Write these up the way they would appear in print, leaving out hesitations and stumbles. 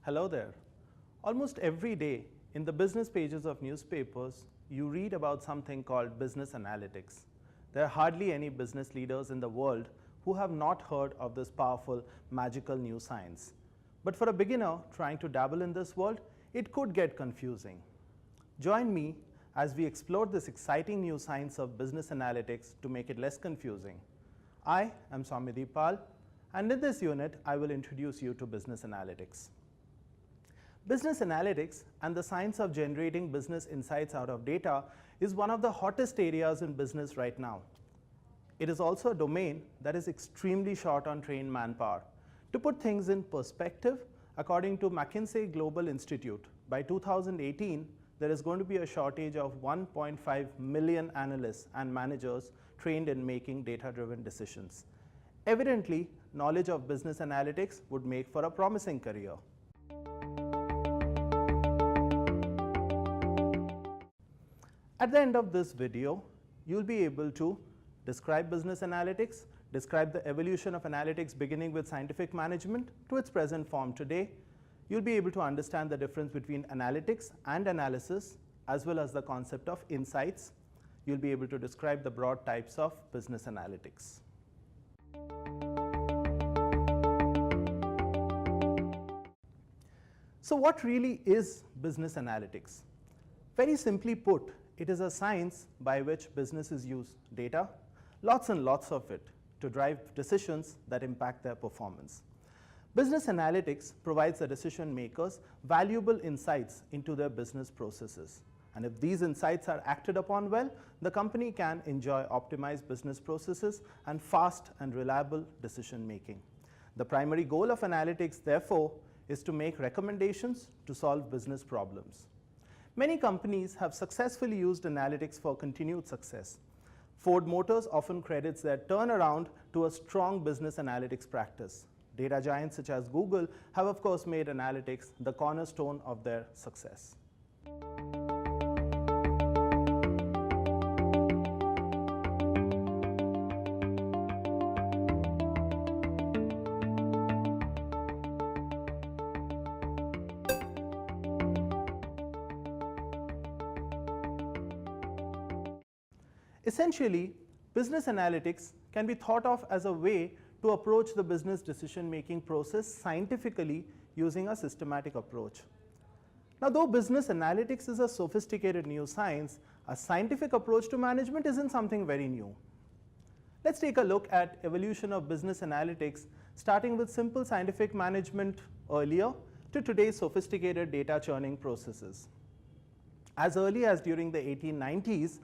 Hello there. Almost every day in the business pages of newspapers, you read about something called business analytics. There are hardly any business leaders in the world who have not heard of this powerful, magical new science. But for a beginner trying to dabble in this world, it could get confusing. Join me as we explore this exciting new science of business analytics to make it less confusing. I am Manipal, and in this unit, I will introduce you to business analytics. Business analytics and the science of generating business insights out of data is one of the hottest areas in business right now. It is also a domain that is extremely short on trained manpower. To put things in perspective, according to McKinsey Global Institute, by 2018, there is going to be a shortage of 1.5 million analysts and managers trained in making data-driven decisions. Evidently, knowledge of business analytics would make for a promising career. At the end of this video, you'll be able to describe business analytics, describe the evolution of analytics beginning with scientific management to its present form today. You'll be able to understand the difference between analytics and analysis, as well as the concept of insights. You'll be able to describe the broad types of business analytics. So what really is business analytics? Very simply put, it is a science by which businesses use data, lots and lots of it, to drive decisions that impact their performance. Business analytics provides the decision makers valuable insights into their business processes. And if these insights are acted upon well, the company can enjoy optimized business processes and fast and reliable decision making. The primary goal of analytics, therefore, is to make recommendations to solve business problems. Many companies have successfully used analytics for continued success. Ford Motors often credits their turnaround to a strong business analytics practice. Data giants such as Google have, of course, made analytics the cornerstone of their success. Essentially, business analytics can be thought of as a way to approach the business decision-making process scientifically using a systematic approach. Now, though business analytics is a sophisticated new science, a scientific approach to management isn't something very new. Let's take a look at evolution of business analytics, starting with simple scientific management earlier to today's sophisticated data churning processes. As early as during the 1890s,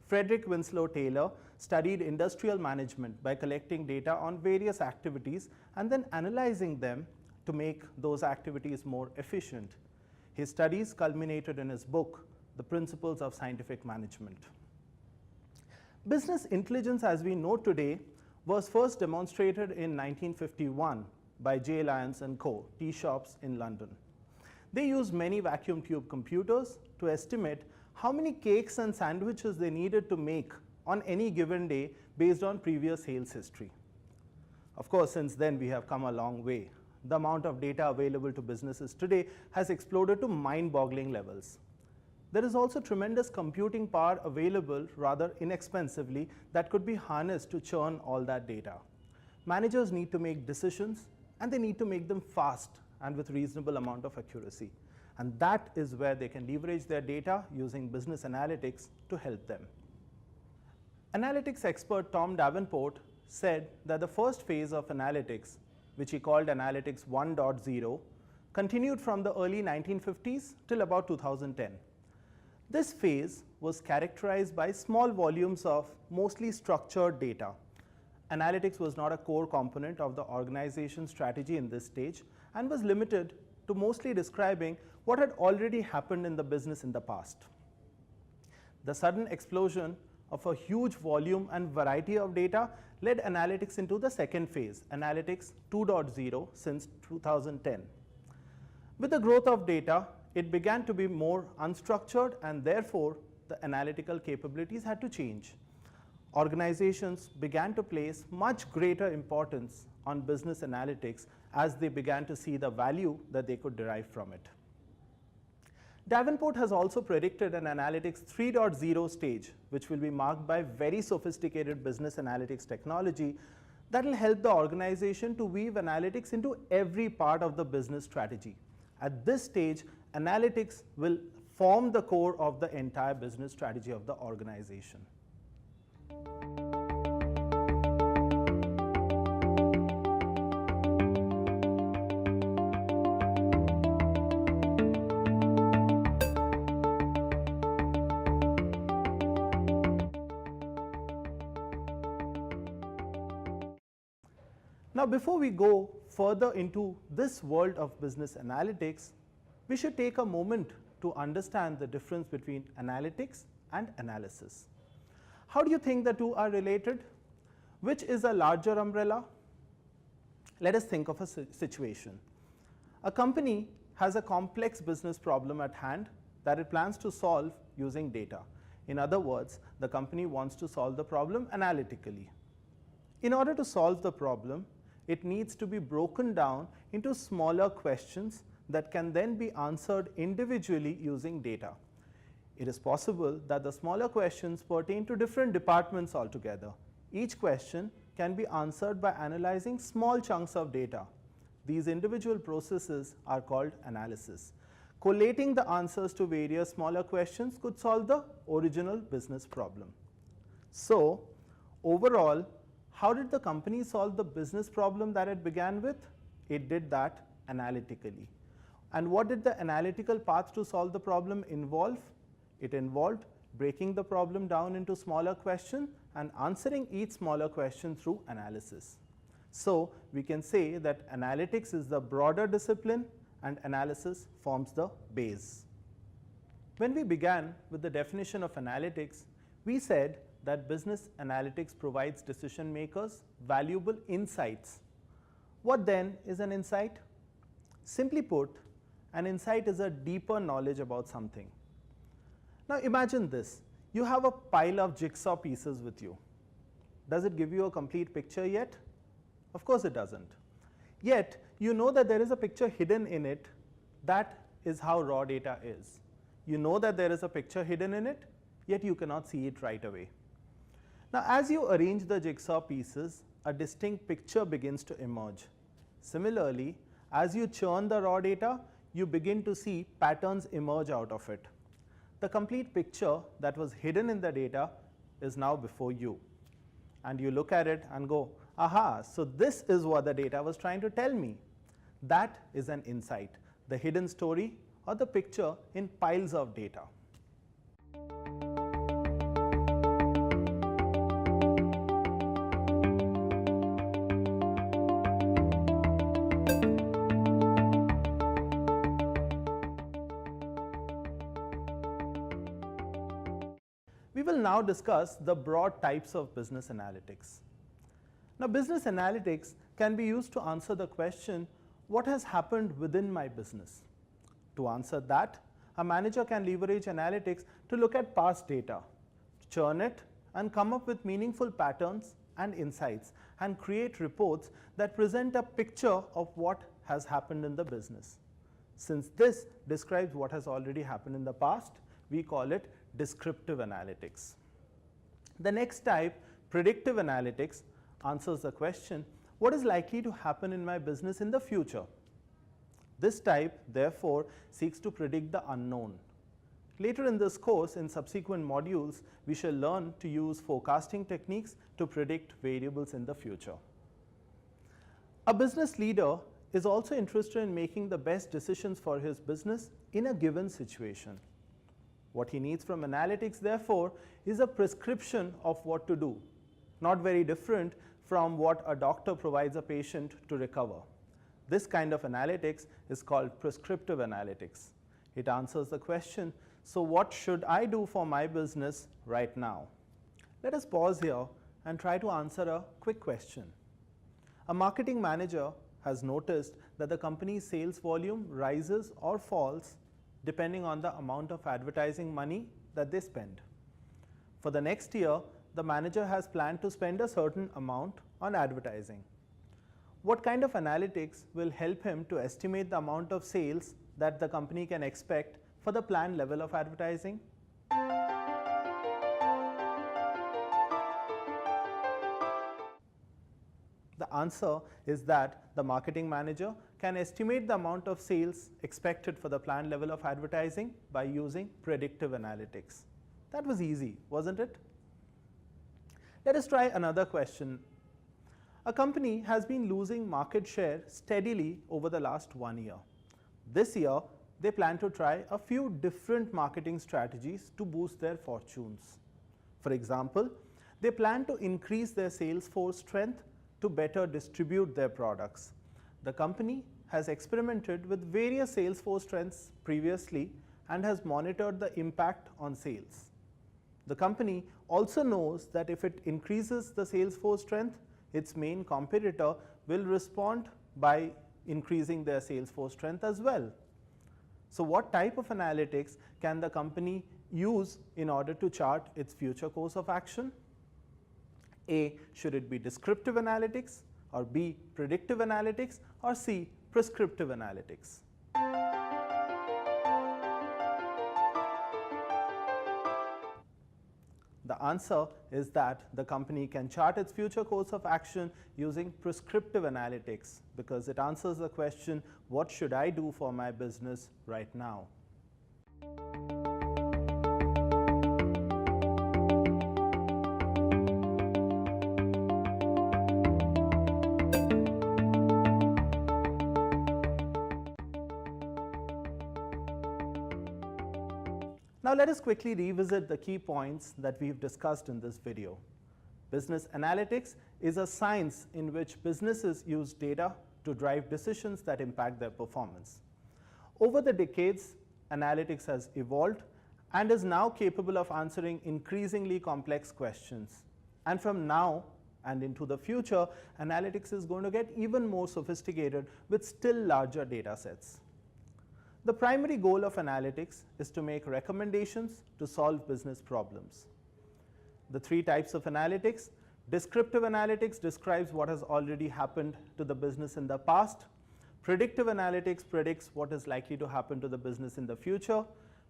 Frederick Winslow Taylor studied industrial management by collecting data on various activities and then analyzing them to make those activities more efficient. His studies culminated in his book, The Principles of Scientific Management. Business intelligence as we know today was first demonstrated in 1951 by J. Lyons & Co., tea shops in London. They used many vacuum tube computers to estimate how many cakes and sandwiches they needed to make on any given day based on previous sales history. Of course, since then we have come a long way. The amount of data available to businesses today has exploded to mind-boggling levels. There is also tremendous computing power available rather inexpensively that could be harnessed to churn all that data. Managers need to make decisions, and they need to make them fast and with reasonable amount of accuracy. And that is where they can leverage their data using business analytics to help them. Analytics expert Tom Davenport said that the first phase of analytics, which he called Analytics 1.0, continued from the early 1950s till about 2010. This phase was characterized by small volumes of mostly structured data. Analytics was not a core component of the organization's strategy in this stage and was limited to mostly describing what had already happened in the business in the past. The sudden explosion of a huge volume and variety of data led analytics into the second phase, Analytics 2.0, since 2010. With the growth of data, it began to be more unstructured, and therefore the analytical capabilities had to change. organizations began to place much greater importance on business analytics as they began to see the value that they could derive from it. Davenport has also predicted an analytics 3.0 stage, which will be marked by very sophisticated business analytics technology that will help the organization to weave analytics into every part of the business strategy. At this stage, analytics will form the core of the entire business strategy of the organization. Now, before we go further into this world of business analytics, we should take a moment to understand the difference between analytics and analysis. How do you think the two are related? Which is a larger umbrella? Let us think of a situation. A company has a complex business problem at hand that it plans to solve using data. In other words, the company wants to solve the problem analytically. In order to solve the problem, it needs to be broken down into smaller questions that can then be answered individually using data. It is possible that the smaller questions pertain to different departments altogether. Each question can be answered by analyzing small chunks of data. These individual processes are called analysis. Collating the answers to various smaller questions could solve the original business problem. So, overall, how did the company solve the business problem that it began with? It did that analytically. And what did the analytical path to solve the problem involve? It involved breaking the problem down into smaller questions and answering each smaller question through analysis. So, we can say that analytics is the broader discipline and analysis forms the base. When we began with the definition of analytics, we said that business analytics provides decision makers valuable insights. What then is an insight? Simply put, an insight is a deeper knowledge about something. Now imagine this, you have a pile of jigsaw pieces with you. Does it give you a complete picture yet? Of course it doesn't. Yet, you know that there is a picture hidden in it. That is how raw data is. You know that there is a picture hidden in it, yet you cannot see it right away. Now, as you arrange the jigsaw pieces, a distinct picture begins to emerge. Similarly, as you churn the raw data, you begin to see patterns emerge out of it. The complete picture that was hidden in the data is now before you. And you look at it and go, aha, so this is what the data was trying to tell me. That is an insight, the hidden story or the picture in piles of data. We will now discuss the broad types of business analytics. Now, business analytics can be used to answer the question, what has happened within my business? To answer that, a manager can leverage analytics to look at past data, churn it, and come up with meaningful patterns and insights, and create reports that present a picture of what has happened in the business. Since this describes what has already happened in the past, we call it descriptive analytics. The next type, predictive analytics, answers the question, what is likely to happen in my business in the future? This type, therefore, seeks to predict the unknown. Later in this course, in subsequent modules, we shall learn to use forecasting techniques to predict variables in the future. A business leader is also interested in making the best decisions for his business in a given situation. What he needs from analytics, therefore, is a prescription of what to do, not very different from what a doctor provides a patient to recover. This kind of analytics is called prescriptive analytics. It answers the question, so what should I do for my business right now? Let us pause here and try to answer a quick question. A marketing manager has noticed that the company's sales volume rises or falls depending on the amount of advertising money that they spend. For the next year, the manager has planned to spend a certain amount on advertising. What kind of analytics will help him to estimate the amount of sales that the company can expect for the planned level of advertising? The answer is that the marketing manager can estimate the amount of sales expected for the planned level of advertising by using predictive analytics. That was easy, wasn't it? Let us try another question. A company has been losing market share steadily over the last 1 year. This year, they plan to try a few different marketing strategies to boost their fortunes. For example, they plan to increase their sales force strength to better distribute their products. The company has experimented with various sales force strengths previously and has monitored the impact on sales. The company also knows that if it increases the sales force strength, its main competitor will respond by increasing their sales force strength as well. So what type of analytics can the company use in order to chart its future course of action? A, should it be descriptive analytics, or B, predictive analytics, or C, prescriptive analytics? The answer is that the company can chart its future course of action using prescriptive analytics because it answers the question, what should I do for my business right now? Now let us quickly revisit the key points that we've discussed in this video. Business analytics is a science in which businesses use data to drive decisions that impact their performance. Over the decades, analytics has evolved and is now capable of answering increasingly complex questions. And from now and into the future, analytics is going to get even more sophisticated with still larger data sets. The primary goal of analytics is to make recommendations to solve business problems. The three types of analytics: descriptive analytics describes what has already happened to the business in the past. Predictive analytics predicts what is likely to happen to the business in the future.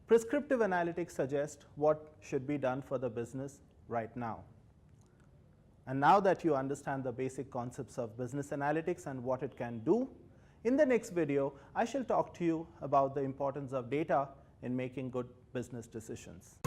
Prescriptive analytics suggests what should be done for the business right now. And now that you understand the basic concepts of business analytics and what it can do, in the next video, I shall talk to you about the importance of data in making good business decisions.